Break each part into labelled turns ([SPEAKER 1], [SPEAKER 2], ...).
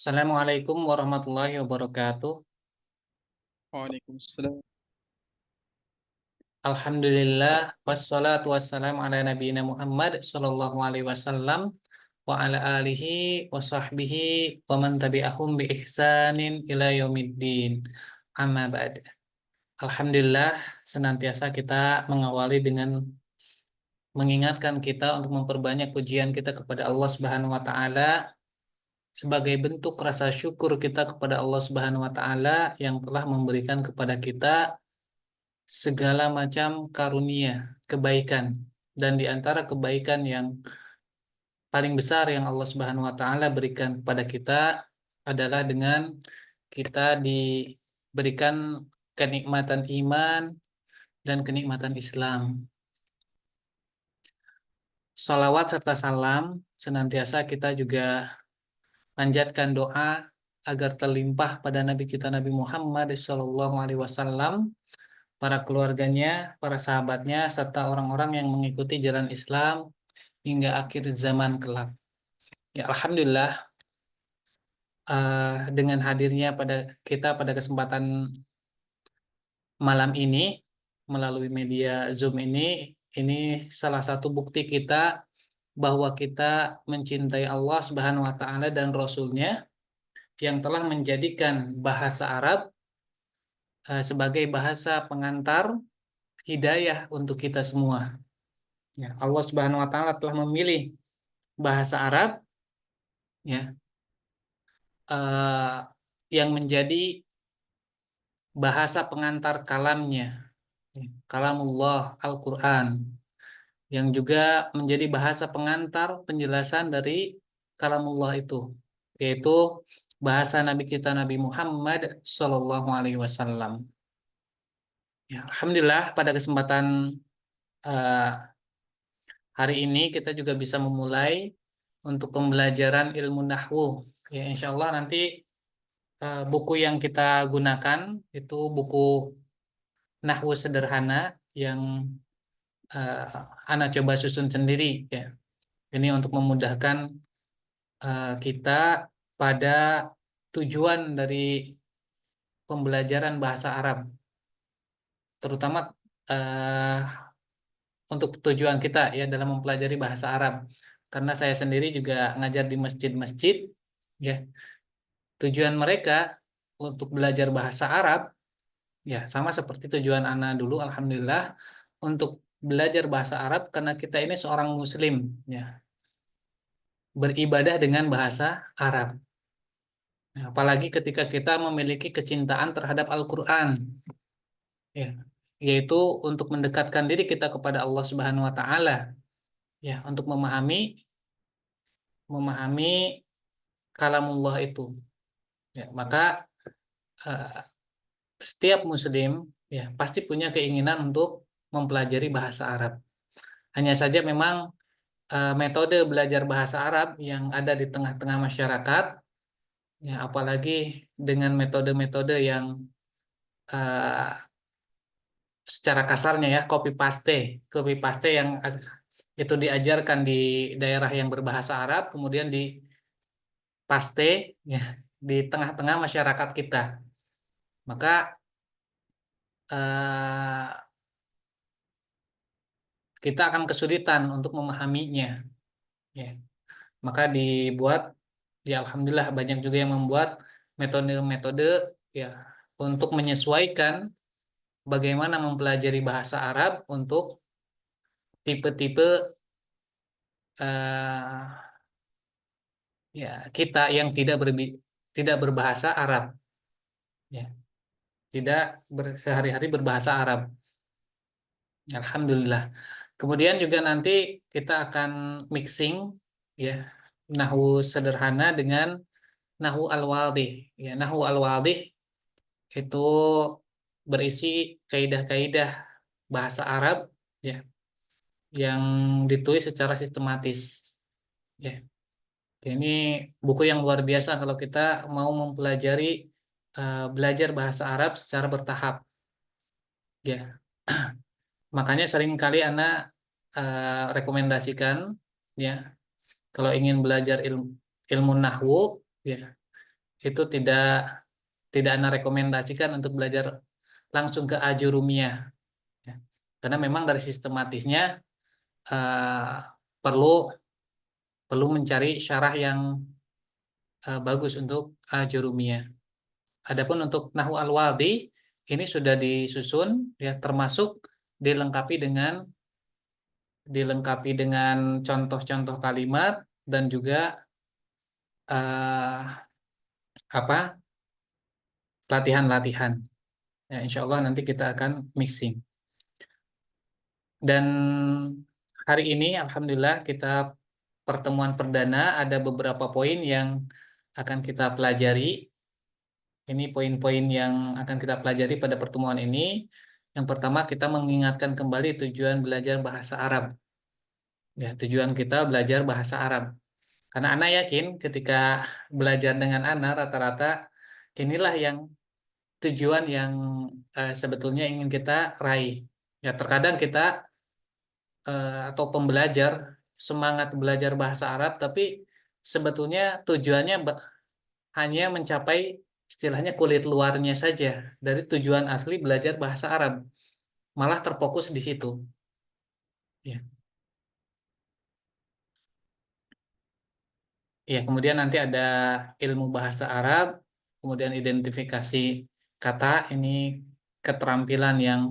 [SPEAKER 1] Assalamualaikum warahmatullahi wabarakatuh.
[SPEAKER 2] Waalaikumsalam.
[SPEAKER 1] Alhamdulillah wassalatu wassalamu ala nabiyina Muhammad sallallahu alaihi wasallam wa ala alihi wa sahbihi wa man tabi'ahum bi ihsanin ila yaumiddin. Amma ba'd. Alhamdulillah senantiasa kita mengawali dengan mengingatkan kita untuk memperbanyak pujian kita kepada Allah Subhanahu wa taala sebagai bentuk rasa syukur kita kepada Allah Subhanahu wa taala yang telah memberikan kepada kita segala macam karunia, kebaikan. Dan di antara kebaikan yang paling besar yang Allah Subhanahu wa taala berikan kepada kita adalah dengan kita diberikan kenikmatan iman dan kenikmatan Islam. Salawat serta salam senantiasa kita juga panjatkan doa agar terlimpah pada Nabi kita Nabi Muhammad SAW, para keluarganya, para sahabatnya, serta orang-orang yang mengikuti jalan Islam hingga akhir zaman kelak. Ya, Alhamdulillah, dengan hadirnya pada kita pada kesempatan malam ini melalui media Zoom ini salah satu bukti kita bahwa kita mencintai Allah Subhanahu wa taala dan Rasul-Nya yang telah menjadikan bahasa Arab sebagai bahasa pengantar hidayah untuk kita semua. Ya, Allah Subhanahu wa taala telah memilih bahasa Arab ya yang menjadi bahasa pengantar kalamnya, ya, kalamullah Al-Qur'an, yang juga menjadi bahasa pengantar penjelasan dari kalamullah itu, yaitu bahasa Nabi kita Nabi Muhammad Sallallahu Alaihi Wasallam. Ya, Alhamdulillah pada kesempatan uh, hari ini kita juga bisa memulai untuk pembelajaran ilmu nahwu. Ya, insya Allah nanti buku yang kita gunakan itu buku Nahwu Sederhana yang Ana coba susun sendiri ya. Ini untuk memudahkan kita pada tujuan dari pembelajaran bahasa Arab, terutama uh, untuk tujuan kita ya dalam mempelajari bahasa Arab. Karena saya sendiri juga ngajar di masjid-masjid ya. Tujuan mereka untuk belajar bahasa Arab ya sama seperti tujuan Ana dulu, alhamdulillah, untuk belajar bahasa Arab karena kita ini seorang muslim ya, beribadah dengan bahasa Arab. Nah, apalagi ketika kita memiliki kecintaan terhadap Al-Qur'an ya, yaitu untuk mendekatkan diri kita kepada Allah Subhanahu wa taala ya, untuk memahami kalamullah itu. Ya, maka eh, setiap muslim ya pasti punya keinginan untuk mempelajari bahasa Arab. Hanya saja memang metode belajar bahasa Arab yang ada di tengah-tengah masyarakat, ya, apalagi dengan metode-metode yang uh, secara kasarnya ya copy paste yang itu diajarkan di daerah yang berbahasa Arab, kemudian dipaste ya di tengah-tengah masyarakat kita. Maka uh, kita akan kesulitan untuk memahaminya. Ya, maka dibuat, ya alhamdulillah banyak juga yang membuat metode-metode ya untuk menyesuaikan bagaimana mempelajari bahasa Arab untuk tipe-tipe eh, ya kita yang tidak berbahasa Arab ya, tidak sehari-hari berbahasa Arab. Alhamdulillah. Kemudian juga nanti kita akan mixing ya nahwu sederhana dengan nahwu al-wadih. Ya, nahwu al-wadih itu berisi kaidah-kaidah bahasa Arab ya yang ditulis secara sistematis. Ya, ini buku yang luar biasa kalau kita mau mempelajari belajar bahasa Arab secara bertahap. Ya, makanya sering kali Ana rekomendasikan ya kalau ingin belajar ilmu nahwu ya itu tidak Ana rekomendasikan untuk belajar langsung ke Ajurumiyah, ya. Karena memang dari sistematisnya eh, perlu perlu mencari syarah yang bagus untuk Ajurumiyah. Adapun untuk Nahwu al-Wadhi ini sudah disusun, ya, termasuk dilengkapi dengan contoh-contoh kalimat dan juga eh, apa latihan-latihan. Ya, insya Allah nanti kita akan mixing. Dan hari ini alhamdulillah kita pertemuan perdana ada beberapa poin yang akan kita pelajari. Ini poin-poin yang akan kita pelajari pada pertemuan ini. Yang pertama, kita mengingatkan kembali tujuan belajar bahasa Arab. Ya, tujuan kita belajar bahasa Arab. Karena Ana yakin ketika belajar dengan Ana rata-rata inilah yang tujuan yang sebetulnya ingin kita raih. Ya, terkadang kita atau pembelajar semangat belajar bahasa Arab, tapi sebetulnya tujuannya hanya mencapai istilahnya kulit luarnya saja dari tujuan asli belajar bahasa Arab, malah terfokus di situ. Ya, ya, kemudian nanti ada ilmu bahasa Arab, kemudian identifikasi kata, ini keterampilan yang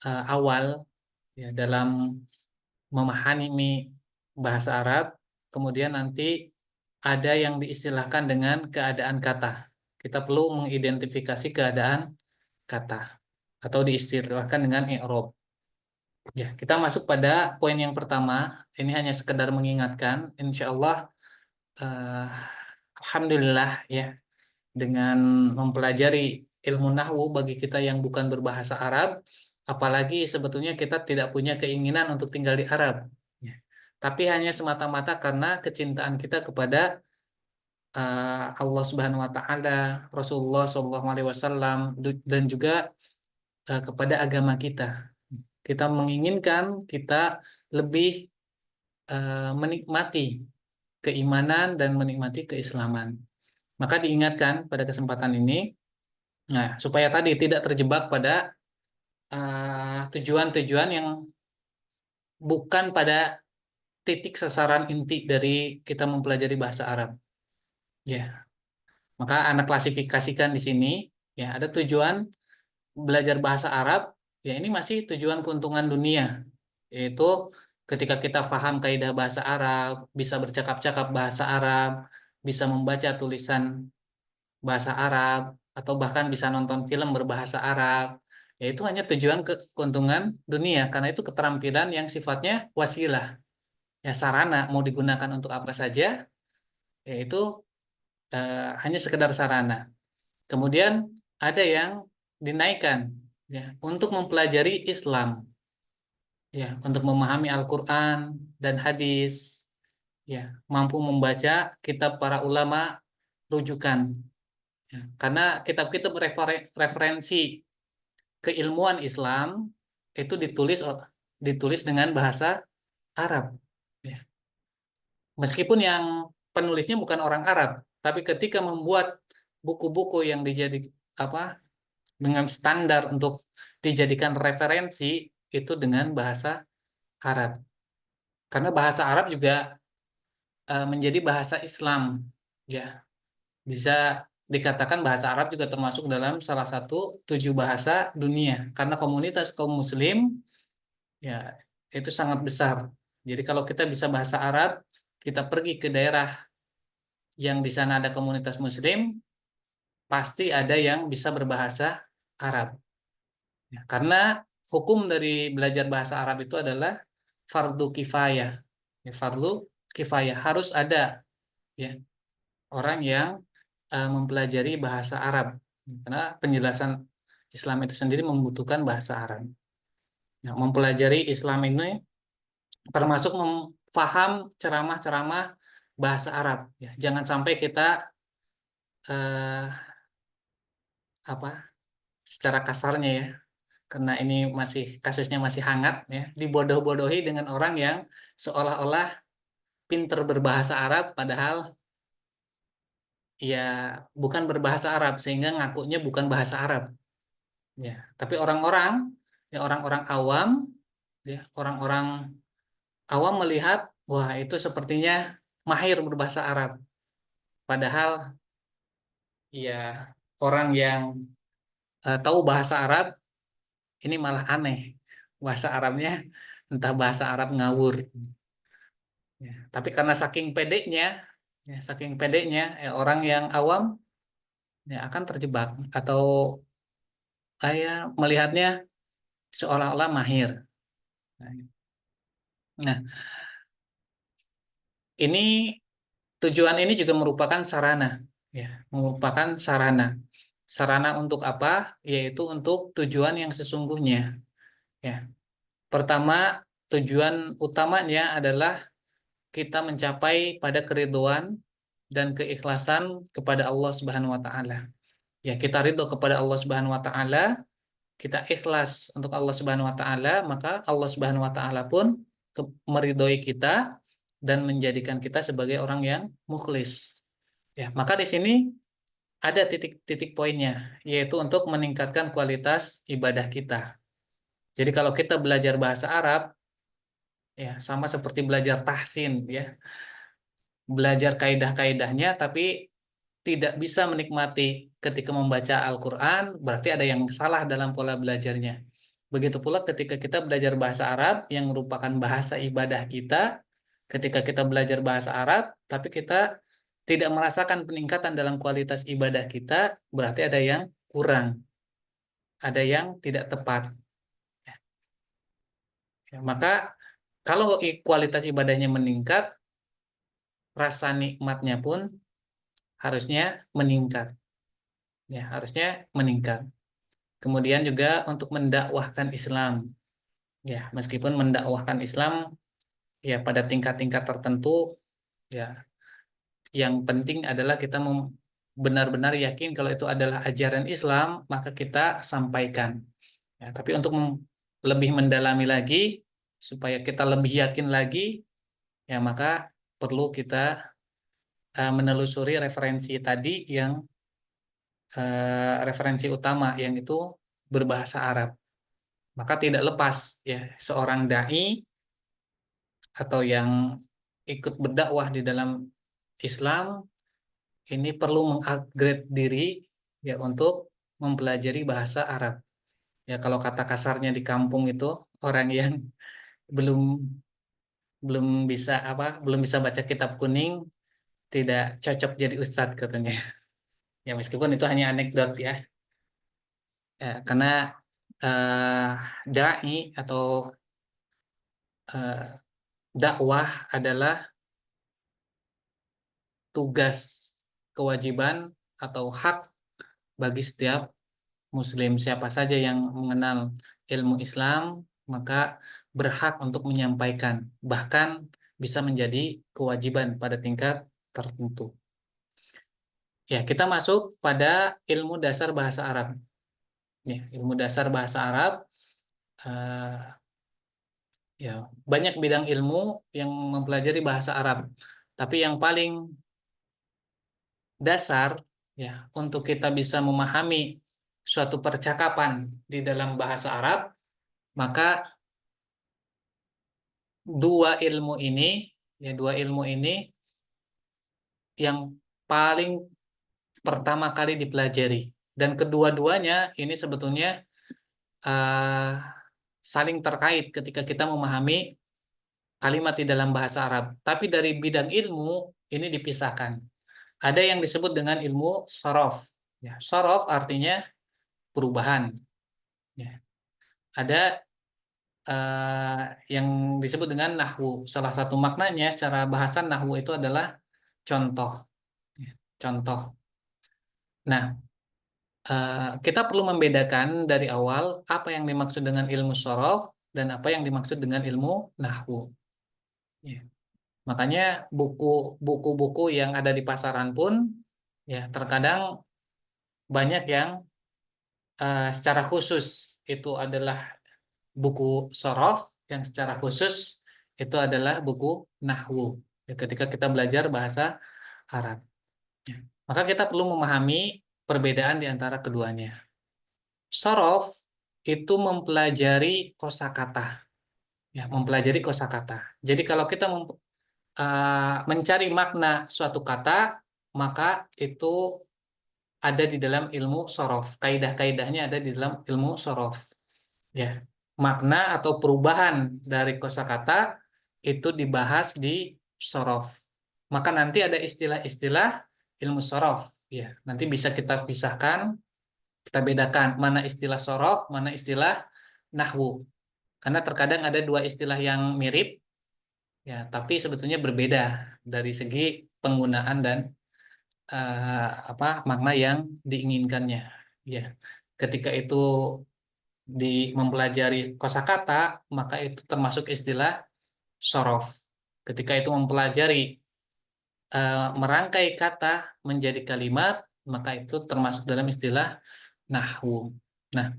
[SPEAKER 1] awal, ya, dalam memahami bahasa Arab. Kemudian nanti ada yang diistilahkan dengan keadaan kata. Kita perlu mengidentifikasi keadaan kata atau diistilahkan dengan i'rab. Ya, kita masuk pada poin yang pertama. Ini hanya sekedar mengingatkan. Insya Allah, eh, alhamdulillah, ya, dengan mempelajari ilmu nahwu bagi kita yang bukan berbahasa Arab, apalagi sebetulnya kita tidak punya keinginan untuk tinggal di Arab, ya. Tapi hanya semata-mata karena kecintaan kita kepada Allah Subhanahu wa taala, Rasulullah Shallallahu alaihi wasallam, dan juga kepada agama kita. Kita menginginkan kita lebih menikmati keimanan dan menikmati keislaman. Maka diingatkan pada kesempatan ini, nah, supaya tadi tidak terjebak pada tujuan-tujuan yang bukan pada titik sasaran inti dari kita mempelajari bahasa Arab. Ya, maka anak klasifikasikan di sini, ya, ada tujuan belajar bahasa Arab, ya, ini masih tujuan keuntungan dunia, yaitu ketika kita paham kaidah bahasa Arab, bisa bercakap-cakap bahasa Arab, bisa membaca tulisan bahasa Arab, atau bahkan bisa nonton film berbahasa Arab, ya itu hanya tujuan keuntungan dunia, karena itu keterampilan yang sifatnya wasilah, ya, sarana, mau digunakan untuk apa saja, yaitu hanya sekedar sarana. Kemudian ada yang dinaikkan, ya, untuk mempelajari Islam, ya, untuk memahami Al-Quran dan hadis, ya, mampu membaca kitab para ulama rujukan, ya, karena kitab-kitab referensi keilmuan Islam itu ditulis dengan bahasa Arab, ya. Meskipun yang penulisnya bukan orang Arab, tapi ketika membuat buku-buku yang apa dengan standar untuk dijadikan referensi itu dengan bahasa Arab. Karena bahasa Arab juga menjadi bahasa Islam, ya. Bisa dikatakan bahasa Arab juga termasuk dalam salah satu 7 bahasa dunia, karena komunitas kaum muslim, ya, itu sangat besar. Jadi kalau kita bisa bahasa Arab, kita pergi ke daerah yang di sana ada komunitas muslim, pasti ada yang bisa berbahasa Arab. Ya, karena hukum dari belajar bahasa Arab itu adalah fardu kifayah. Ya, fardu kifayah, harus ada, ya, orang yang mempelajari bahasa Arab. Karena penjelasan Islam itu sendiri membutuhkan bahasa Arab. Nah, mempelajari Islam ini termasuk memfaham ceramah-ceramah bahasa Arab. Ya, jangan sampai kita eh, apa secara kasarnya, ya, karena ini kasusnya masih hangat, ya, dibodoh-bodohi dengan orang yang seolah-olah pinter berbahasa Arab, padahal ya bukan berbahasa Arab sehingga ngakunya bukan bahasa Arab. Ya, tapi orang-orang ya orang-orang awam ya orang-orang awam melihat wah itu sepertinya mahir berbahasa Arab. Padahal ya orang yang tahu bahasa Arab ini malah aneh. Bahasa Arabnya entah bahasa Arab ngawur. Ya, tapi karena saking pedenya orang yang awam ya akan terjebak atau kayak melihatnya seolah-olah mahir. Nah, ini tujuan ini juga merupakan sarana, ya, merupakan sarana. Sarana untuk apa? Yaitu untuk tujuan yang sesungguhnya. Ya, pertama tujuan utamanya adalah kita mencapai pada keriduan dan keikhlasan kepada Allah Subhanahu Wa Taala. Ya, kita ridho kepada Allah Subhanahu Wa Taala, kita ikhlas untuk Allah Subhanahu Wa Taala, maka Allah Subhanahu Wa Taala pun meridhoi kita dan menjadikan kita sebagai orang yang mukhlis. Ya, maka di sini ada titik-titik poinnya, yaitu untuk meningkatkan kualitas ibadah kita. Jadi kalau kita belajar bahasa Arab, ya sama seperti belajar tahsin, ya, belajar kaidah-kaidahnya, tapi tidak bisa menikmati ketika membaca Al-Quran, berarti ada yang salah dalam pola belajarnya. Begitu pula ketika kita belajar bahasa Arab, yang merupakan bahasa ibadah kita, ketika kita belajar bahasa Arab, tapi kita tidak merasakan peningkatan dalam kualitas ibadah kita, berarti ada yang kurang, ada yang tidak tepat. Ya, maka kalau kualitas ibadahnya meningkat, rasa nikmatnya pun harusnya meningkat. Ya, harusnya meningkat. Kemudian juga untuk mendakwahkan Islam. Ya, meskipun mendakwahkan Islam ya pada tingkat-tingkat tertentu, ya yang penting adalah kita benar-benar yakin kalau itu adalah ajaran Islam, maka kita sampaikan. Ya, tapi untuk lebih mendalami lagi supaya kita lebih yakin lagi, ya maka perlu kita menelusuri referensi tadi yang referensi utama yang itu berbahasa Arab. Maka tidak lepas ya seorang dai atau yang ikut berdakwah di dalam Islam ini perlu mengupgrade diri ya untuk mempelajari bahasa Arab. Ya kalau kata kasarnya di kampung itu orang yang belum belum bisa belum bisa baca kitab kuning tidak cocok jadi ustadz katanya. Ya meskipun itu hanya anekdot ya. Ya, karena eh, dai atau eh, dakwah adalah tugas, kewajiban atau hak bagi setiap muslim. Siapa saja yang mengenal ilmu Islam maka berhak untuk menyampaikan, bahkan bisa menjadi kewajiban pada tingkat tertentu. Ya, kita masuk pada ilmu dasar bahasa Arab. Ya, ilmu dasar bahasa Arab eh, ya banyak bidang ilmu yang mempelajari bahasa Arab. Tapi yang paling dasar ya untuk kita bisa memahami suatu percakapan di dalam bahasa Arab, maka dua ilmu ini yang paling pertama kali dipelajari dan kedua-duanya ini sebetulnya uh, saling terkait ketika kita memahami kalimat di dalam bahasa Arab. Tapi dari bidang ilmu ini dipisahkan. Ada yang disebut dengan ilmu sorof. Ya, sorof artinya perubahan. Ya. Ada yang disebut dengan nahwu. Salah satu maknanya secara bahasa nahwu itu adalah contoh. Ya, contoh. Nah, kita perlu membedakan dari awal apa yang dimaksud dengan ilmu sorof dan apa yang dimaksud dengan ilmu nahwu. Ya. Makanya buku-buku yang ada di pasaran pun ya terkadang banyak yang secara khusus itu adalah buku sorof, yang secara khusus itu adalah buku nahwu. Ya, ketika kita belajar bahasa Arab. Ya. Maka kita perlu memahami perbedaan di antara keduanya. Sorof itu mempelajari kosakata, ya, mempelajari kosakata. Jadi kalau kita mencari makna suatu kata, maka itu ada di dalam ilmu sorof. Kaidah-kaidahnya ada di dalam ilmu sorof. Ya, makna atau perubahan dari kosakata itu dibahas di sorof. Maka nanti ada istilah-istilah ilmu sorof. Ya, nanti bisa kita pisahkan, kita bedakan mana istilah sorof, mana istilah nahwu. Karena terkadang ada dua istilah yang mirip, ya, tapi sebetulnya berbeda dari segi penggunaan dan makna yang diinginkannya. Ya, ketika itu mempelajari kosakata, maka itu termasuk istilah sorof. Ketika itu mempelajari merangkai kata menjadi kalimat, maka itu termasuk dalam istilah nahwu. Nah,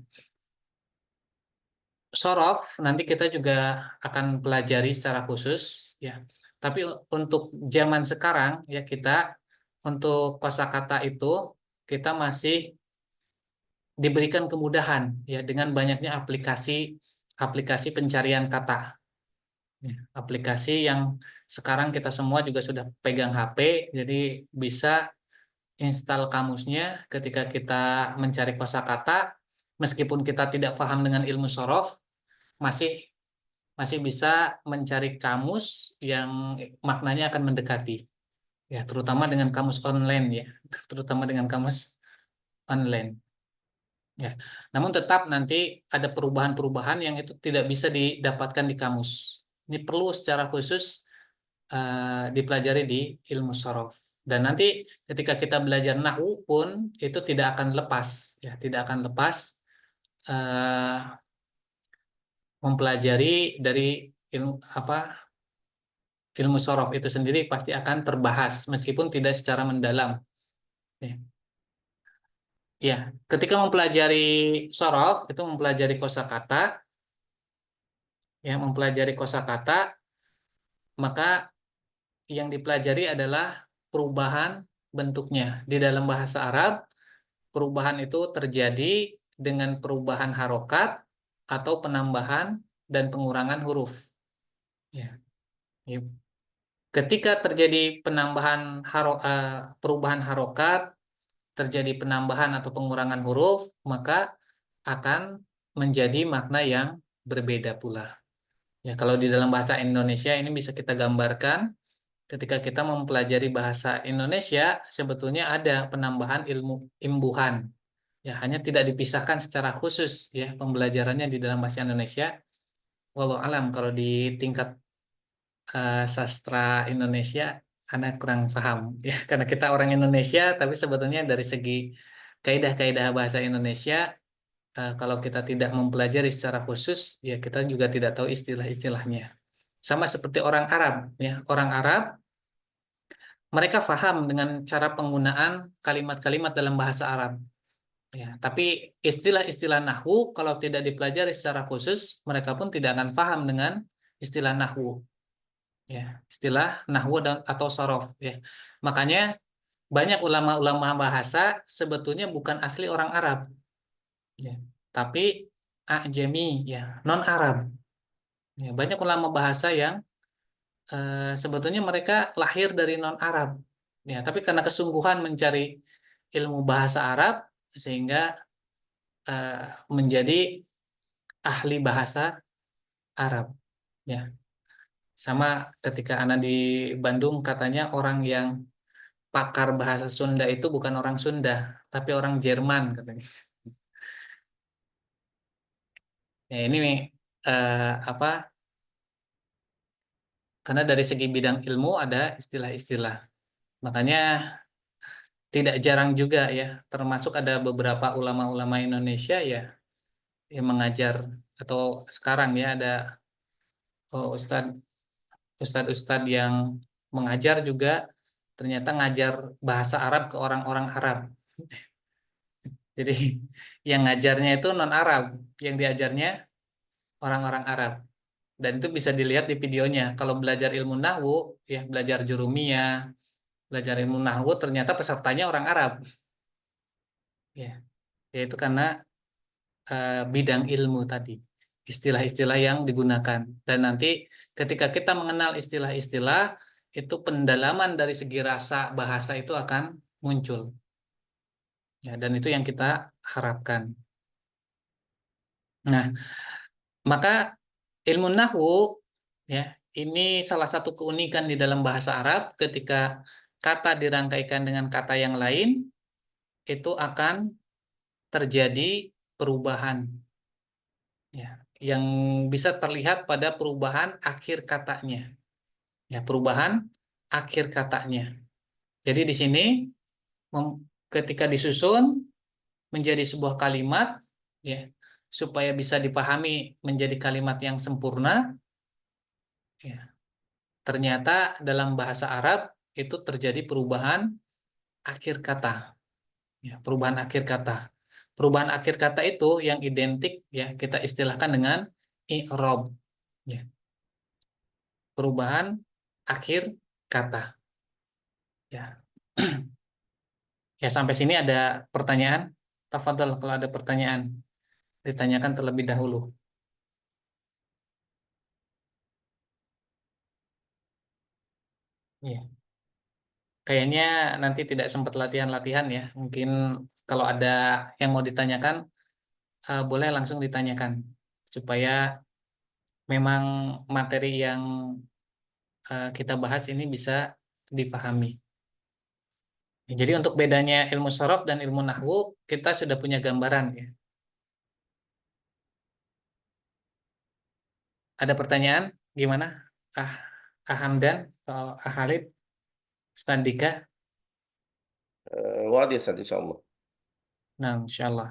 [SPEAKER 1] sorof nanti kita juga akan pelajari secara khusus, ya. Tapi untuk zaman sekarang, ya, kita untuk kosakata itu kita masih diberikan kemudahan, ya, dengan banyaknya aplikasi pencarian kata. Ya, aplikasi yang sekarang kita semua juga sudah pegang HP, jadi bisa install kamusnya. Ketika kita mencari kosakata, meskipun kita tidak paham dengan ilmu sorof, masih masih bisa mencari kamus yang maknanya akan mendekati. Ya, terutama dengan kamus online, ya, terutama dengan kamus online. Ya, namun tetap nanti ada perubahan-perubahan yang itu tidak bisa didapatkan di kamus. Ini perlu secara khusus dipelajari di ilmu sorof. Dan nanti ketika kita belajar nahwu pun itu tidak akan lepas, ya, tidak akan lepas uh, mempelajari dari ilmu sorof itu sendiri pasti akan terbahas meskipun tidak secara mendalam. Ya, ya, ketika mempelajari sorof itu mempelajari kosakata, ya, mempelajari kosakata, maka yang dipelajari adalah perubahan bentuknya. Di dalam bahasa Arab, perubahan itu terjadi dengan perubahan harokat atau penambahan dan pengurangan huruf. Ya. Ketika terjadi perubahan harokat, terjadi penambahan atau pengurangan huruf, maka akan menjadi makna yang berbeda pula. Ya, kalau di dalam bahasa Indonesia ini bisa kita gambarkan. Ketika kita mempelajari bahasa Indonesia, sebetulnya ada penambahan ilmu imbuhan. Ya, hanya tidak dipisahkan secara khusus, ya, pembelajarannya di dalam bahasa Indonesia. Walau alam kalau di tingkat sastra Indonesia, Anda kurang paham, ya, karena kita orang Indonesia, tapi sebetulnya dari segi kaidah-kaidah bahasa Indonesia, kalau kita tidak mempelajari secara khusus, ya, kita juga tidak tahu istilah-istilahnya. Sama seperti orang Arab, ya, orang Arab mereka paham dengan cara penggunaan kalimat-kalimat dalam bahasa Arab. Ya, tapi istilah-istilah nahwu kalau tidak dipelajari secara khusus, mereka pun tidak akan paham dengan istilah nahwu. Ya, istilah nahwu atau sorof. Ya, makanya banyak ulama-ulama bahasa sebetulnya bukan asli orang Arab. Ya, tapi ajami, ya, non Arab. Ya, banyak ulama bahasa yang sebetulnya mereka lahir dari non-Arab. Ya, tapi karena kesungguhan mencari ilmu bahasa Arab sehingga menjadi ahli bahasa Arab. Ya, sama ketika anak di Bandung katanya orang yang pakar bahasa Sunda itu bukan orang Sunda, tapi orang Jerman katanya. Ya, ini apa? Karena dari segi bidang ilmu ada istilah-istilah. Makanya tidak jarang juga, ya, termasuk ada beberapa ulama-ulama Indonesia, ya, yang mengajar atau sekarang, ya, ada ustadz yang mengajar juga ternyata ngajar bahasa Arab ke orang-orang Arab. Jadi yang ngajarnya itu non Arab, yang diajarnya orang-orang Arab. Dan itu bisa dilihat di videonya. Kalau belajar ilmu nahwu, ya, belajar jurumiyah, belajar ilmu nahwu ternyata pesertanya orang Arab. Ya, yaitu karena bidang ilmu tadi, istilah-istilah yang digunakan. Dan nanti ketika kita mengenal istilah-istilah, itu pendalaman dari segi rasa bahasa itu akan muncul. Ya, dan itu yang kita harapkan. Nah, maka ilmu nahwu ya, ini salah satu keunikan di dalam bahasa Arab ketika kata dirangkaikan dengan kata yang lain itu akan terjadi perubahan ya, yang bisa terlihat pada perubahan akhir katanya. Ya, perubahan akhir katanya. Jadi di sini ketika disusun menjadi sebuah kalimat ya, supaya bisa dipahami menjadi kalimat yang sempurna ya, ternyata dalam bahasa Arab itu terjadi perubahan akhir kata ya, perubahan akhir kata. Perubahan akhir kata itu yang identik ya kita istilahkan dengan i'rab ya, perubahan akhir kata ya. Ya, sampai sini ada pertanyaan? Tafadhol kalau ada pertanyaan ditanyakan terlebih dahulu. Ya, kayaknya nanti tidak sempat latihan-latihan ya. Mungkin kalau ada yang mau ditanyakan, boleh langsung ditanyakan supaya memang materi yang kita bahas ini bisa difahami. Ya, jadi untuk bedanya ilmu sorof dan ilmu nahwu, kita sudah punya gambaran ya. Ada pertanyaan? Gimana? Ah, Hamdan atau Halid, Ustaz Dika?
[SPEAKER 2] واضح يا أستاذ إن شاء الله.
[SPEAKER 1] Nah, insya Allah.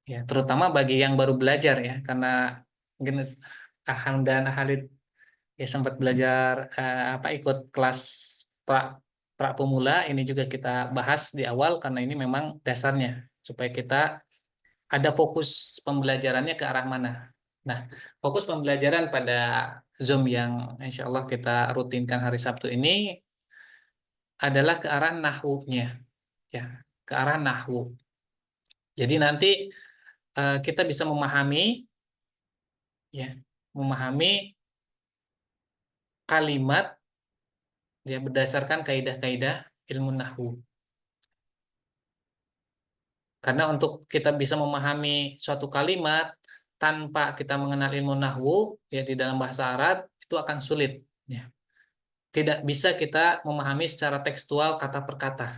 [SPEAKER 1] Ya, terutama bagi yang baru belajar ya, karena mungkin Aham dan Halid ya sempat belajar apa ikut kelas pra pra pemula ini juga kita bahas di awal karena ini memang dasarnya supaya kita ada fokus pembelajarannya ke arah mana. Nah, fokus pembelajaran pada Zoom yang insya Allah kita rutinkan hari Sabtu ini adalah ke arah nahwunya, ya, ke arah nahwu. Jadi nanti kita bisa memahami ya, memahami kalimat ya berdasarkan kaidah-kaidah ilmu nahwu. Karena untuk kita bisa memahami suatu kalimat tanpa kita mengenal ilmu nahwu ya di dalam bahasa Arab itu akan sulit ya. Tidak bisa kita memahami secara tekstual kata per kata.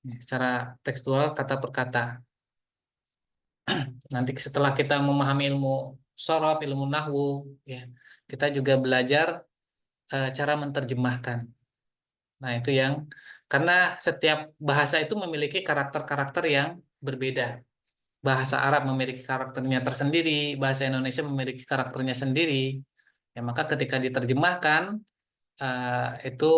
[SPEAKER 1] Ya, secara tekstual kata per kata. Nanti setelah kita memahami ilmu sorof, ilmu nahwu ya, kita juga belajar cara menerjemahkan. Nah, itu yang karena setiap bahasa itu memiliki karakter-karakter yang berbeda. Bahasa Arab memiliki karakternya tersendiri, bahasa Indonesia memiliki karakternya sendiri. Ya, maka ketika diterjemahkan itu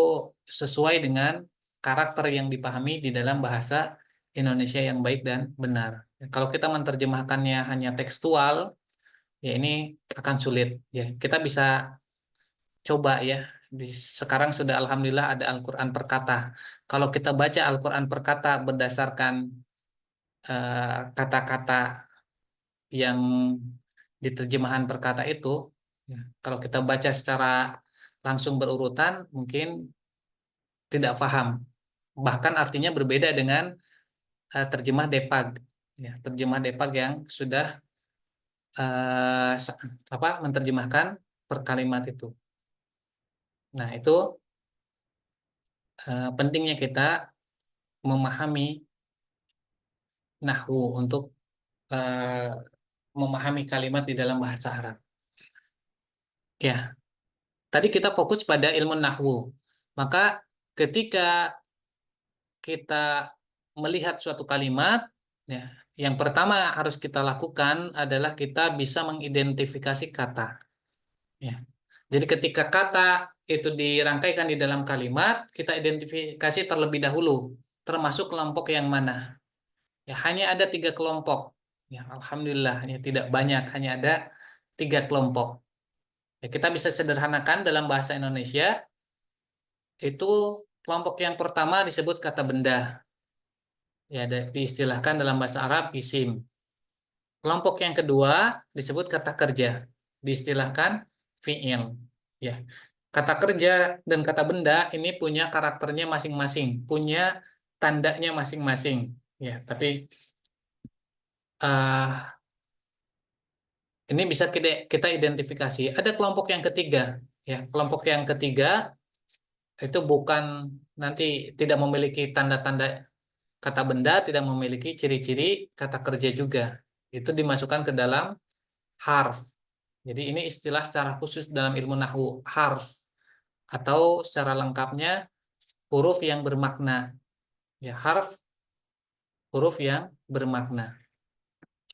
[SPEAKER 1] sesuai dengan karakter yang dipahami di dalam bahasa Indonesia yang baik dan benar. Ya, kalau kita menerjemahkannya hanya tekstual, ya ini akan sulit. Ya, kita bisa coba ya. Sekarang sudah alhamdulillah ada Al-Qur'an per kata. Kalau kita baca Al-Qur'an per kata berdasarkan kata-kata yang di terjemahan per kata itu, ya, kalau kita baca secara langsung berurutan mungkin tidak paham. Bahkan artinya berbeda dengan terjemah Depag. Ya, terjemah Depag yang sudah eh, apa menerjemahkan per kalimat itu. Nah, itu pentingnya kita memahami nahwu untuk eh, memahami kalimat di dalam bahasa Arab. Ya, tadi kita fokus pada ilmu nahwu. Maka ketika kita melihat suatu kalimat, ya, yang pertama harus kita lakukan adalah kita bisa mengidentifikasi kata. Ya. Jadi ketika kata itu dirangkaikan di dalam kalimat, kita identifikasi terlebih dahulu, termasuk kelompok yang mana. Ya, hanya ada 3 kelompok. Ya, alhamdulillah, ya tidak banyak, hanya ada 3 kelompok. Ya, kita bisa sederhanakan dalam bahasa Indonesia, itu kelompok yang pertama disebut kata benda. Ya, diistilahkan dalam bahasa Arab isim. Kelompok yang kedua disebut kata kerja. Diistilahkan fi'il. Ya. Kata kerja dan kata benda ini punya karakternya masing-masing, punya tandanya masing-masing. Ya, tapi uh, ini bisa kita identifikasi. Ada kelompok yang ketiga. Ya, kelompok yang ketiga itu bukan nanti tidak memiliki tanda-tanda kata benda, tidak memiliki ciri-ciri kata kerja juga. Itu dimasukkan ke dalam harf. Jadi ini istilah secara khusus dalam ilmu nahwu, harf atau secara lengkapnya huruf yang bermakna. Ya, harf huruf yang bermakna.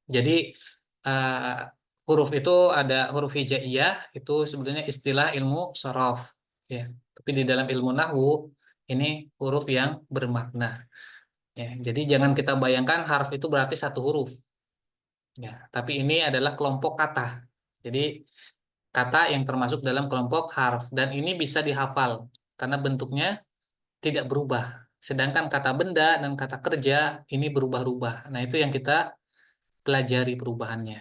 [SPEAKER 1] Jadi uh, huruf itu ada huruf hijaiyah itu sebetulnya istilah ilmu sorof. Ya, tapi di dalam ilmu nahwu ini huruf yang bermakna. Ya, jadi jangan kita bayangkan harf itu berarti satu huruf. Ya, tapi ini adalah kelompok kata. Jadi kata yang termasuk dalam kelompok harf dan ini bisa dihafal karena bentuknya tidak berubah. Sedangkan kata benda dan kata kerja ini berubah-ubah. Nah, itu yang kita pelajari perubahannya.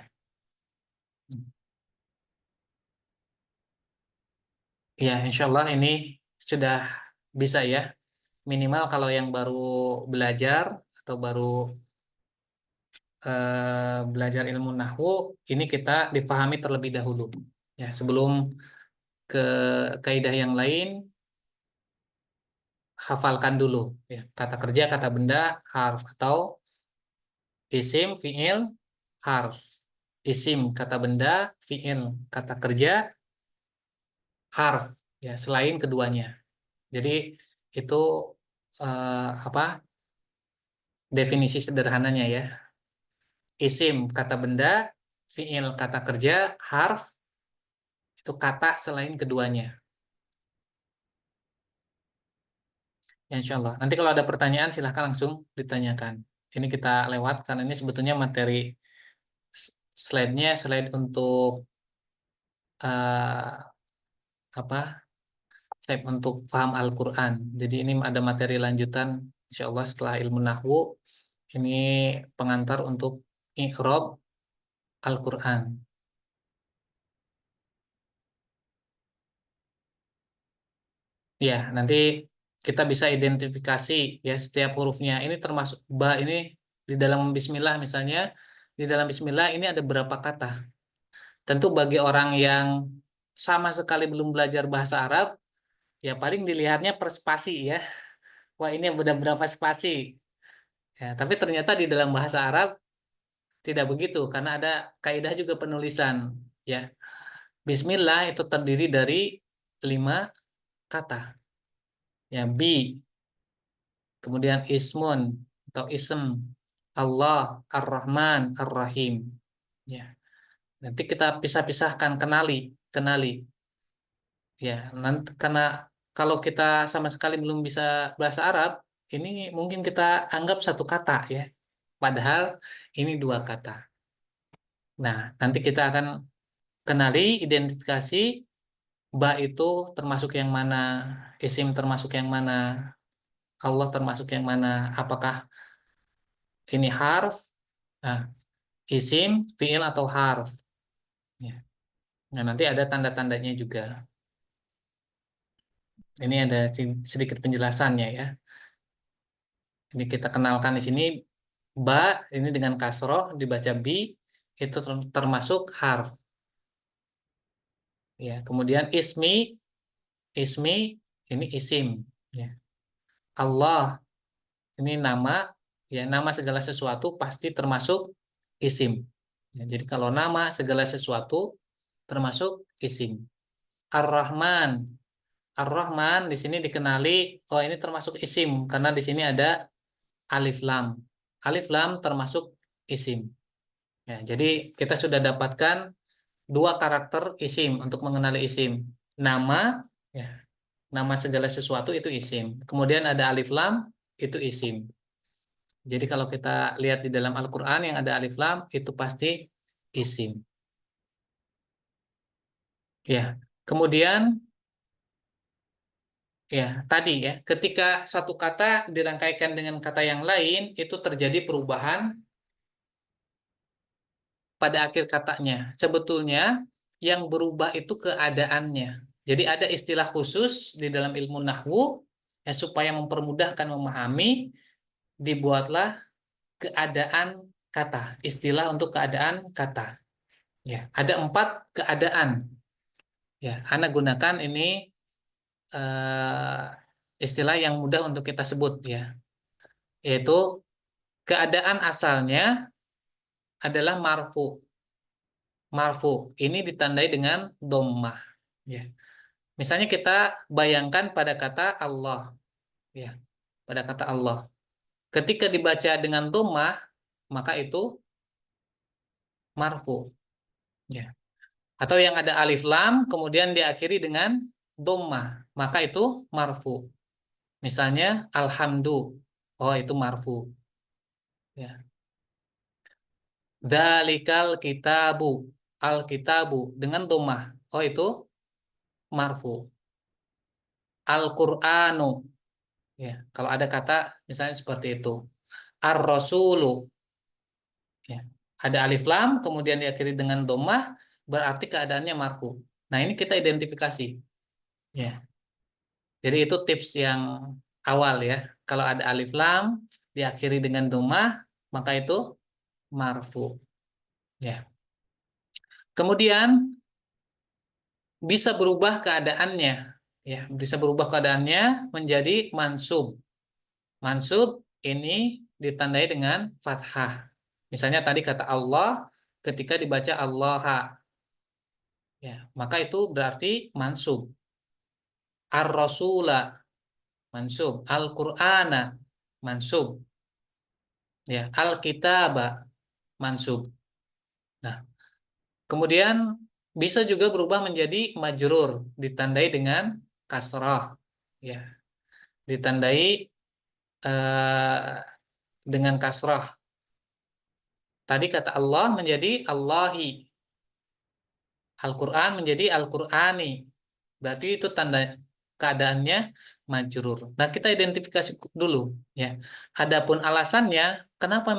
[SPEAKER 1] Ya, insya Allah ini sudah bisa ya. Minimal kalau yang baru belajar atau baru belajar ilmu nahwu, ini kita difahami terlebih dahulu. Ya, sebelum ke kaidah yang lain, hafalkan dulu. Ya, kata kerja, kata benda, harf atau isim, fiil, harf. Isim, kata benda, fiil, kata kerja, harf. Ya, selain keduanya. Jadi itu apa definisi sederhananya ya. Isim kata benda, fiil kata kerja, harf itu kata selain keduanya. Ya, insya Allah. Nanti kalau ada pertanyaan silahkan langsung ditanyakan. Ini kita lewat karena ini sebetulnya materi slide-nya slide untuk eh, apa? Slide untuk paham Al-Qur'an. Jadi ini ada materi lanjutan insya Allah setelah ilmu nahwu. Ini pengantar untuk i'rab Al-Qur'an. Ya, nanti kita bisa identifikasi ya setiap hurufnya. Ini termasuk ba ini di dalam bismillah misalnya, di dalam bismillah ini ada berapa kata. Tentu bagi orang yang sama sekali belum belajar bahasa Arab, ya paling dilihatnya per spasi ya. Wah, ini ada berapa spasi. Ya, tapi ternyata di dalam bahasa Arab tidak begitu karena ada kaidah juga penulisan ya. Bismillah itu terdiri dari 5 kata. Ya, kemudian ismun atau ism, Allah, Ar-Rahman, Ar-Rahim. Ya, nanti kita pisah-pisahkan kenali, kenali. Ya, nanti karena kalau kita sama sekali belum bisa bahasa Arab, ini mungkin kita anggap satu kata ya. Padahal ini 2 kata. Nah, nanti kita akan kenali, identifikasi ba itu termasuk yang mana, isim termasuk yang mana, Allah termasuk yang mana, apakah ini harf, nah, isim, fiil atau harf. Ya. Nah, nanti ada tanda-tandanya juga. Ini ada sedikit penjelasannya ya. Ini kita kenalkan di sini ba ini dengan kasroh dibaca bi itu termasuk harf. Ya, kemudian ismi ini isim. Ya. Allah ini nama ya nama segala sesuatu pasti termasuk isim. Ya, jadi kalau nama segala sesuatu termasuk isim. Ar-Rahman Ar-Rahman di sini dikenali, oh ini termasuk isim karena di sini ada alif lam. Alif lam termasuk isim. Ya, jadi kita sudah dapatkan 2 karakter isim untuk mengenali isim. Nama, ya, nama segala sesuatu itu isim. Kemudian ada alif lam itu isim. Jadi kalau kita lihat di dalam Al-Quran yang ada alif lam itu pasti isim. Ya, kemudian Ya, tadi ya, ketika satu kata dirangkaikan dengan kata yang lain, itu terjadi perubahan pada akhir katanya. Sebetulnya yang berubah itu keadaannya. Jadi ada istilah khusus di dalam ilmu nahwu, ya, supaya mempermudahkan memahami, dibuatlah keadaan kata, istilah untuk keadaan kata. Ya, ada 4 keadaan. Ya, Anda gunakan ini eh, istilah yang mudah untuk kita sebut ya, yaitu keadaan asalnya adalah marfu. Marfu ini ditandai dengan dhammah. Ya. Misalnya kita bayangkan pada kata Allah, ya, pada kata Allah. Ketika dibaca dengan dhammah, maka itu marfu. Ya. Atau yang ada alif lam kemudian diakhiri dengan dhammah, maka itu marfu. Misalnya alhamdu, oh itu marfu. Ya. Dalikal kitabu, al kitabu dengan dhammah, oh itu marfu. Al-Qur'anu, ya. Kalau ada kata misalnya seperti itu. Ar-Rasulu, ya. Ada alif lam kemudian diakhiri dengan dhammah, berarti keadaannya marfu. Nah, ini kita identifikasi, ya. Jadi itu tips yang awal ya. Kalau ada alif lam diakhiri dengan dhammah, maka itu marfu, ya. Kemudian bisa berubah keadaannya, ya. Bisa berubah keadaannya menjadi mansub. Mansub ini ditandai dengan fathah. Misalnya tadi kata Allah ketika dibaca Allaha, ya, maka itu berarti mansub. Ar-Rasula mansub, Al-Qur'ana mansub, ya, Al-Kitaba mansub. Nah, kemudian bisa juga berubah menjadi majrur, ditandai dengan kasrah, ya, ditandai dengan kasrah. Tadi kata Allah menjadi Allahi, Al-Quran menjadi Al-Qur'ani. Berarti itu tanda keadaannya majrur. Nah, kita identifikasi dulu ya. Adapun alasannya kenapa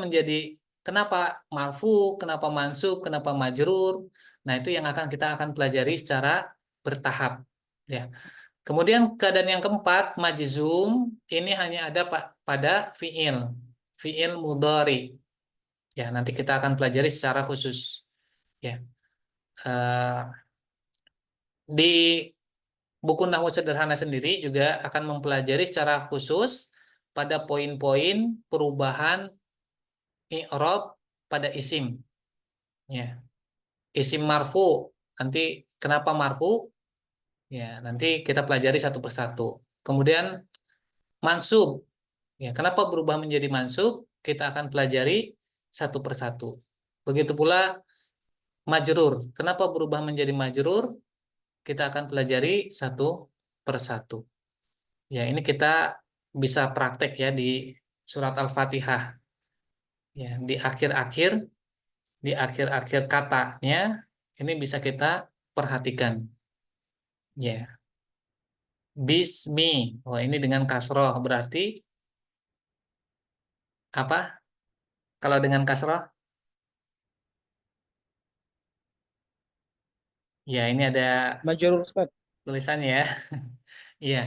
[SPEAKER 1] marfu, kenapa mansub, kenapa majrur. Nah, itu yang kita akan pelajari secara bertahap ya. Kemudian keadaan yang keempat, majzum, ini hanya ada pada fiil. Fiil mudhari. Ya, nanti kita akan pelajari secara khusus ya. Eh, di buku Nahwu Sederhana sendiri juga akan mempelajari secara khusus pada poin-poin perubahan i'rab pada isim. Ya, isim marfu. Nanti kenapa marfu? Ya, nanti kita pelajari satu persatu. Kemudian mansub. Ya, kenapa berubah menjadi mansub? Kita akan pelajari satu persatu. Begitu pula majrur. Kenapa berubah menjadi majrur? Kita akan pelajari satu persatu. Ya, ini kita bisa praktek ya di surat Al-Fatihah. Ya, di akhir-akhir katanya ini bisa kita perhatikan. Ya, bismi. Oh, ini dengan kasroh berarti apa? Kalau dengan kasroh, ya ini ada
[SPEAKER 2] Majrur Ustaz.
[SPEAKER 1] tulisannya ya. Iya,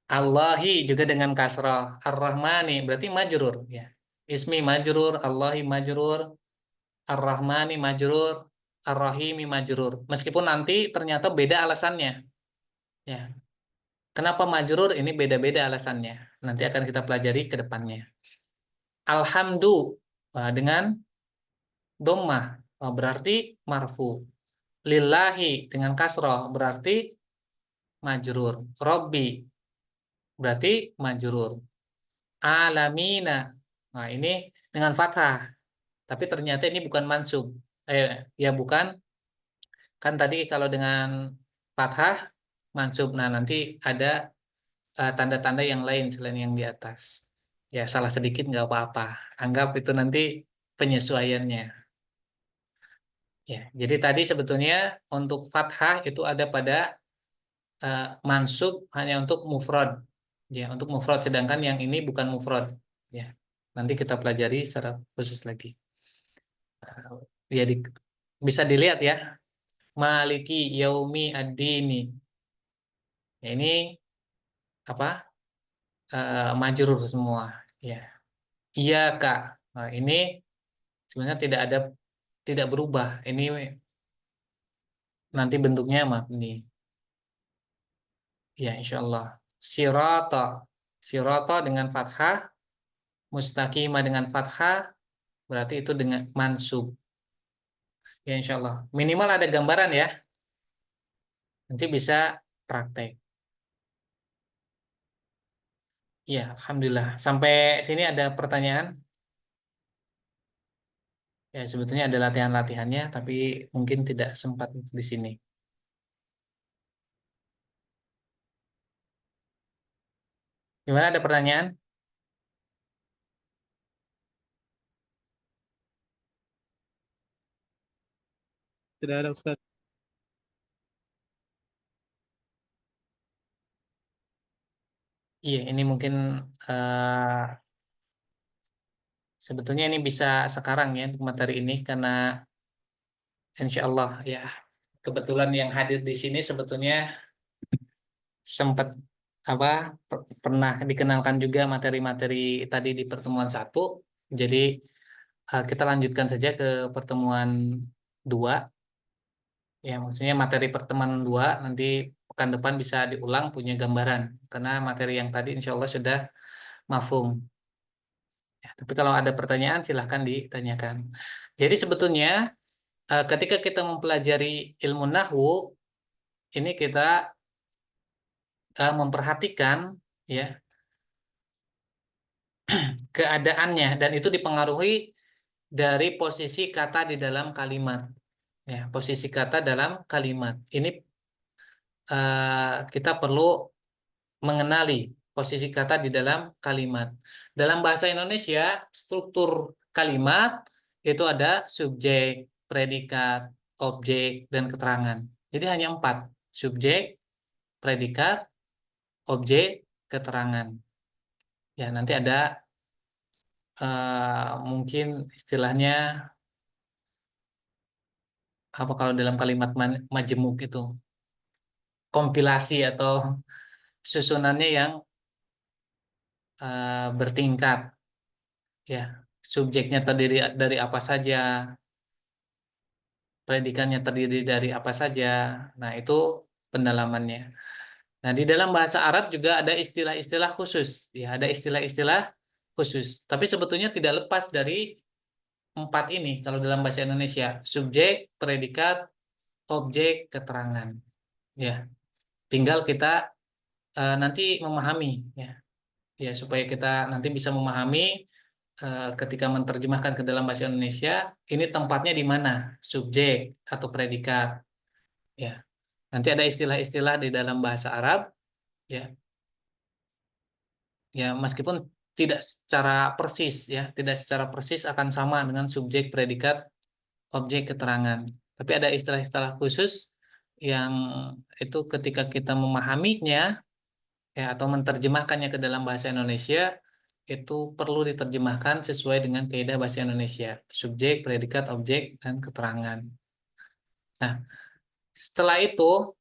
[SPEAKER 1] Allahi juga dengan kasroh. Ar-Rahmani berarti majrur. Ya, ismi majrur, Allahi majrur, Ar-Rahmani majrur, Ar-Rahimi majrur. Meskipun nanti ternyata beda alasannya. Ya. Kenapa majrur ini beda-beda alasannya. Nanti akan kita pelajari ke depannya. Alhamdu dengan dhammah berarti marfu. Lillahi dengan kasroh berarti majrur. Robbi berarti majrur. Alamina. Nah, ini dengan fathah. Tapi ternyata ini bukan mansub. Ya bukan. Kan tadi kalau dengan fathah mansub. Nah, nanti ada tanda-tanda yang lain selain yang di atas. Ya, salah sedikit nggak apa-apa. Anggap itu nanti penyesuaiannya. Ya, jadi tadi sebetulnya untuk fathah itu ada pada mansub hanya untuk mufrad, ya, untuk mufrad, sedangkan yang ini bukan mufrad, ya. Nanti kita pelajari secara khusus lagi. Ya, bisa dilihat ya, Maliki Yaumi Ad-Dini. Ya, ini apa? Majrur semua, ya. Iya Kak. Nah, ini sebenarnya tidak berubah. Ini nanti bentuknya mabni. Ya, insya Allah. Sirata. Sirata dengan fathah, mustaqimah dengan fathah, berarti itu dengan mansub. Ya, insya Allah. Minimal ada gambaran ya. Nanti bisa praktek. Ya, Alhamdulillah. Sampai sini ada pertanyaan? Ya, sebetulnya ada latihan-latihannya, tapi mungkin tidak sempat di sini. Gimana, ada pertanyaan?
[SPEAKER 2] Tidak ada Ustaz.
[SPEAKER 1] Iya, ini mungkin sebetulnya ini bisa sekarang ya untuk materi ini, karena insya Allah ya, kebetulan yang hadir di sini sebetulnya sempat apa pernah dikenalkan juga materi-materi tadi di pertemuan satu. Jadi kita lanjutkan saja ke pertemuan dua. Ya, maksudnya materi pertemuan dua nanti pekan depan bisa diulang, punya gambaran, karena materi yang tadi insya Allah sudah mafhum. Ya, tapi kalau ada pertanyaan silahkan ditanyakan. Jadi sebetulnya ketika kita mempelajari ilmu nahwu, ini kita memperhatikan ya keadaannya, dan itu dipengaruhi dari posisi kata di dalam kalimat. Ya, posisi kata dalam kalimat. Ini kita perlu mengenali posisi kata di dalam kalimat. Dalam bahasa Indonesia, struktur kalimat itu ada subjek, predikat, objek, dan keterangan. Jadi hanya empat: subjek, predikat, objek, keterangan. Ya, nanti ada mungkin istilahnya apa kalau dalam kalimat majemuk itu, kompilasi atau susunannya yang bertingkat, ya. Subjeknya terdiri dari apa saja, predikannya terdiri dari apa saja. Nah, itu pendalamannya. Nah, di dalam bahasa Arab juga ada istilah-istilah khusus, ya, ada istilah-istilah khusus. Tapi sebetulnya tidak lepas dari empat ini kalau dalam bahasa Indonesia: subjek, predikat, objek, keterangan. Ya, tinggal kita nanti memahami, ya. Ya, supaya kita nanti bisa memahami ketika menerjemahkan ke dalam bahasa Indonesia, ini tempatnya di mana, subjek atau predikat, ya. Nanti ada istilah-istilah di dalam bahasa Arab, ya. Ya, meskipun tidak secara persis, ya, tidak secara persis akan sama dengan subjek, predikat, objek, keterangan. Tapi ada istilah-istilah khusus yang itu ketika kita memahaminya, ya, atau menerjemahkannya ke dalam bahasa Indonesia, itu perlu diterjemahkan sesuai dengan kaidah bahasa Indonesia: subjek, predikat, objek, dan keterangan. Nah, setelah itu,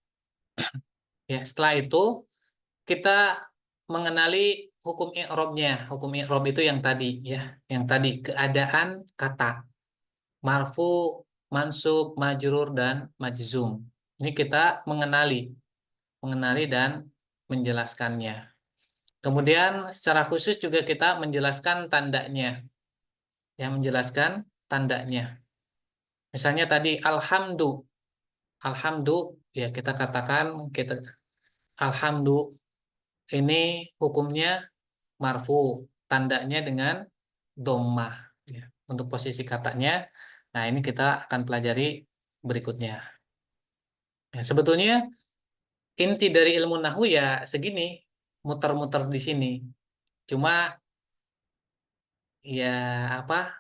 [SPEAKER 1] setelah itu kita mengenali hukum i'rabnya. Hukum i'rab itu yang tadi, ya, yang tadi keadaan kata marfu, mansub, majrur, dan majzum. Ini kita mengenali dan menjelaskannya. Kemudian secara khusus juga kita menjelaskan tandanya, ya, menjelaskan tandanya. Misalnya tadi alhamdu, alhamdu, ya, kita katakan kita alhamdu ini hukumnya marfu, tandanya dengan dhammah, ya. Untuk posisi katanya, nah, ini kita akan pelajari berikutnya. Ya, sebetulnya inti dari ilmu nahwu ya segini, muter-muter di sini. Cuma ya apa,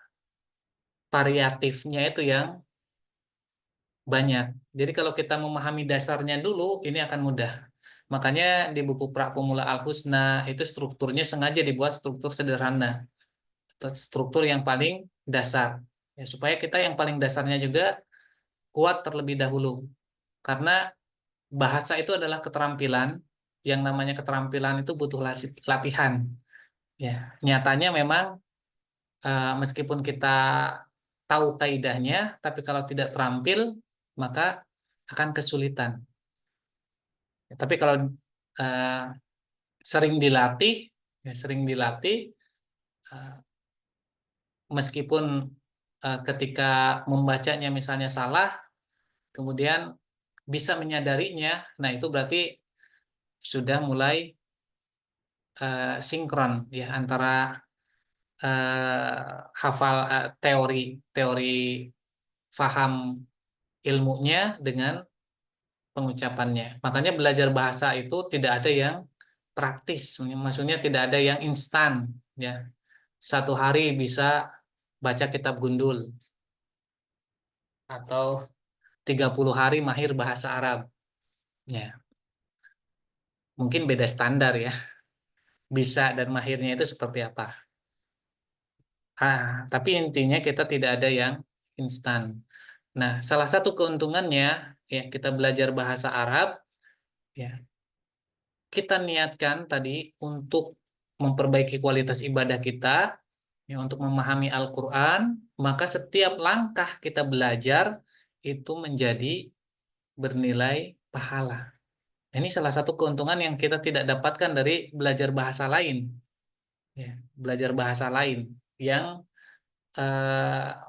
[SPEAKER 1] variatifnya itu yang banyak. Jadi kalau kita memahami dasarnya dulu, ini akan mudah. Makanya di buku Pra-Pemula Al-Husna itu strukturnya sengaja dibuat struktur sederhana, atau struktur yang paling dasar. Ya, supaya kita yang paling dasarnya juga kuat terlebih dahulu. Karena bahasa itu adalah keterampilan, yang namanya keterampilan itu butuh latihan. Ya, nyatanya memang meskipun kita tahu kaidahnya, tapi kalau tidak terampil, maka akan kesulitan. Ya, tapi kalau uh, sering dilatih, ya, sering dilatih, uh, meskipun ketika membacanya misalnya salah, kemudian bisa menyadarinya, nah itu berarti sudah mulai sinkron ya antara hafal teori teori faham ilmunya dengan pengucapannya. Makanya belajar bahasa itu tidak ada yang praktis, maksudnya tidak ada yang instan ya. Satu hari bisa baca kitab gundul atau 30 hari mahir bahasa Arab. Ya, mungkin beda standar ya. Bisa dan mahirnya itu seperti apa. Tapi intinya kita tidak ada yang instan. Nah, salah satu keuntungannya ya kita belajar bahasa Arab ya, kita niatkan tadi untuk memperbaiki kualitas ibadah kita ya, untuk memahami Al-Qur'an, maka setiap langkah kita belajar itu menjadi bernilai pahala. Ini salah satu keuntungan yang kita tidak dapatkan dari belajar bahasa lain ya, belajar bahasa lain yang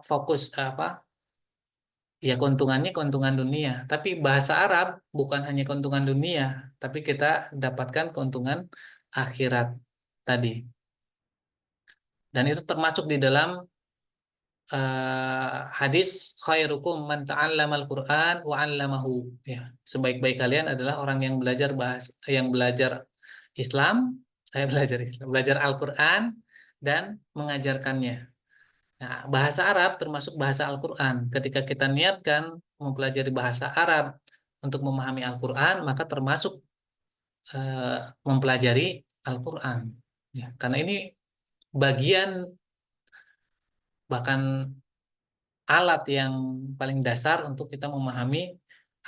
[SPEAKER 1] fokus apa ya, keuntungannya keuntungan dunia, tapi bahasa Arab bukan hanya keuntungan dunia, tapi kita dapatkan keuntungan akhirat tadi. Dan itu termasuk di dalam hadis khairukum man ta'allamal Qur'an wa 'allamahu ya. Sebaik-baik kalian adalah orang yang belajar yang belajar Islam, belajar Al-Qur'an dan mengajarkannya. Nah, bahasa Arab termasuk bahasa Al-Qur'an. Ketika kita niatkan mempelajari bahasa Arab untuk memahami Al-Qur'an, maka termasuk eh, mempelajari Al-Qur'an. Ya, karena ini bagian bahkan alat yang paling dasar untuk kita memahami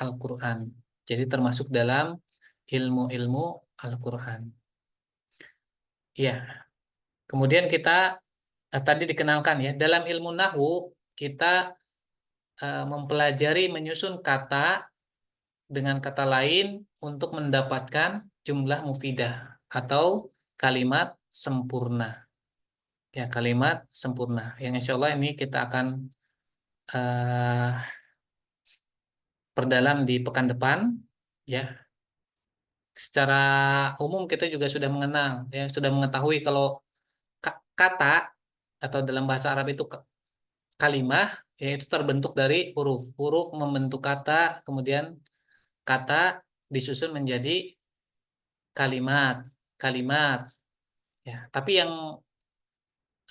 [SPEAKER 1] Al-Qur'an. Jadi termasuk dalam ilmu-ilmu Al-Qur'an. Ya, kemudian kita tadi dikenalkan ya, dalam ilmu nahwu kita mempelajari menyusun kata dengan kata lain untuk mendapatkan jumlah mufidah atau kalimat sempurna. Ya, kalimat sempurna. Yang insya Allah ini kita akan uh, perdalam di pekan depan. Ya, secara umum kita juga sudah mengenal, ya, sudah mengetahui kalau kata atau dalam bahasa Arab itu kalimah, yaitu terbentuk dari huruf. Huruf membentuk kata, kemudian kata disusun menjadi kalimat, kalimat. Ya, tapi yang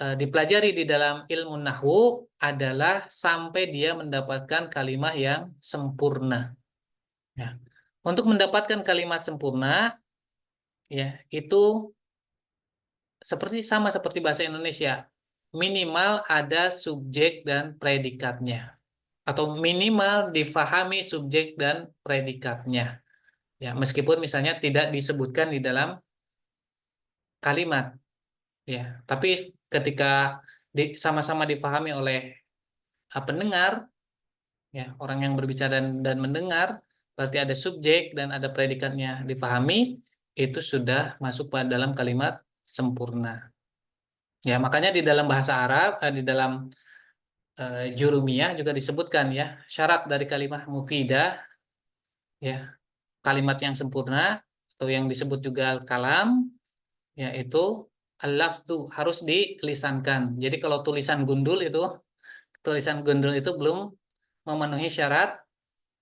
[SPEAKER 1] dipelajari di dalam ilmu nahwu adalah sampai dia mendapatkan kalimat yang sempurna. Ya. Untuk mendapatkan kalimat sempurna, ya itu sama seperti bahasa Indonesia, minimal ada subjek dan predikatnya, atau minimal difahami subjek dan predikatnya. Ya, meskipun misalnya tidak disebutkan di dalam kalimat, ya, tapi ketika sama-sama difahami oleh pendengar, ya, orang yang berbicara dan mendengar, berarti ada subjek dan ada predikatnya difahami, itu sudah masuk pada dalam kalimat sempurna. Ya, makanya di dalam bahasa Arab, di dalam jurumiyah juga disebutkan ya, syarat dari kalimat mufidah, ya, kalimat yang sempurna atau yang disebut juga kalam, yaitu al-lafzu harus dilisankan. Jadi kalau tulisan gundul itu belum memenuhi syarat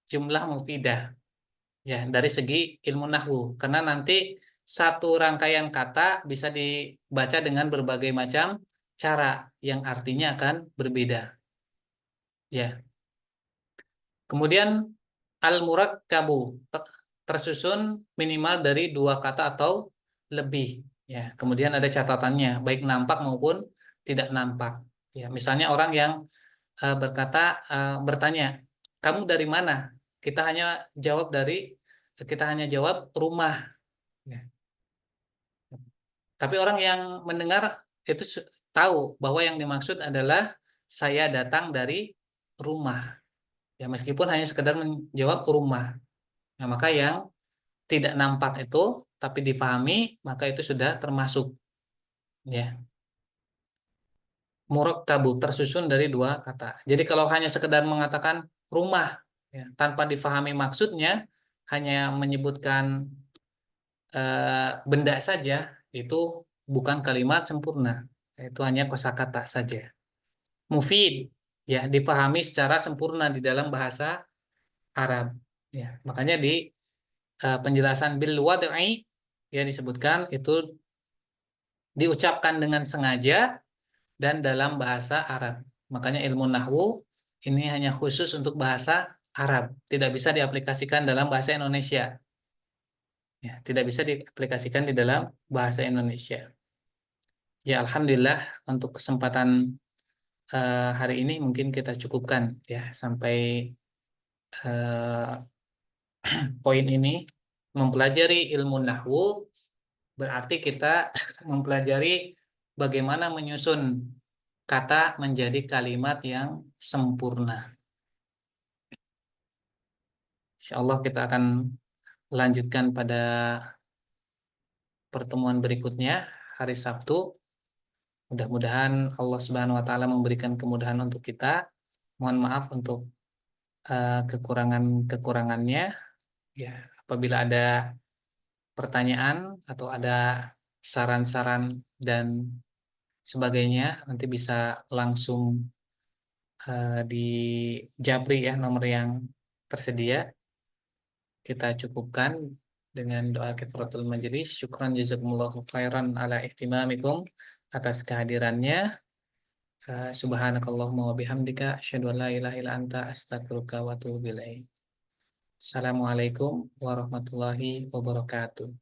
[SPEAKER 1] jumlah mufidah ya dari segi ilmu nahwu, karena nanti satu rangkaian kata bisa dibaca dengan berbagai macam cara yang artinya akan berbeda ya. Kemudian al-murakkabu, tersusun minimal dari dua kata atau lebih. Ya, kemudian ada catatannya, baik nampak maupun tidak nampak. Ya, misalnya orang yang bertanya, kamu dari mana? Kita hanya jawab rumah. Ya. Tapi orang yang mendengar itu tahu bahwa yang dimaksud adalah saya datang dari rumah. Ya, meskipun hanya sekedar menjawab rumah. Nah, maka yang tidak nampak itu tapi difahami, maka itu sudah termasuk, ya. Murakkabu tersusun dari dua kata. Jadi kalau hanya sekedar mengatakan rumah, ya, tanpa difahami maksudnya, hanya menyebutkan benda saja, itu bukan kalimat sempurna. Itu hanya kosakata saja. Mufid, ya, dipahami secara sempurna di dalam bahasa Arab. Ya, makanya di penjelasan bil wad'i, ya, disebutkan itu diucapkan dengan sengaja dan dalam bahasa Arab. Makanya ilmu nahwu ini hanya khusus untuk bahasa Arab, tidak bisa diaplikasikan dalam bahasa Indonesia. Ya, tidak bisa diaplikasikan di dalam bahasa Indonesia. Ya, alhamdulillah untuk kesempatan hari ini mungkin kita cukupkan, ya, sampai eh, poin ini. Mempelajari ilmu nahwu berarti kita mempelajari bagaimana menyusun kata menjadi kalimat yang sempurna. Insya Allah kita akan lanjutkan pada pertemuan berikutnya hari Sabtu. Mudah-mudahan Allah Subhanahu wa taala memberikan kemudahan untuk kita. Mohon maaf untuk kekurangan-kekurangannya, ya. Apabila ada pertanyaan atau ada saran-saran dan sebagainya, nanti bisa langsung di Japri, ya, nomor yang tersedia. Kita cukupkan dengan doa kifaratul majelis. Syukran jazakumullahu khairan ala ihtimamikum atas kehadirannya. Subhanakallahumma wa bihamdika asyhadu an la ilaha illa anta astaghfiruka wa atubu ilaik. Assalamualaikum warahmatullahi wabarakatuh.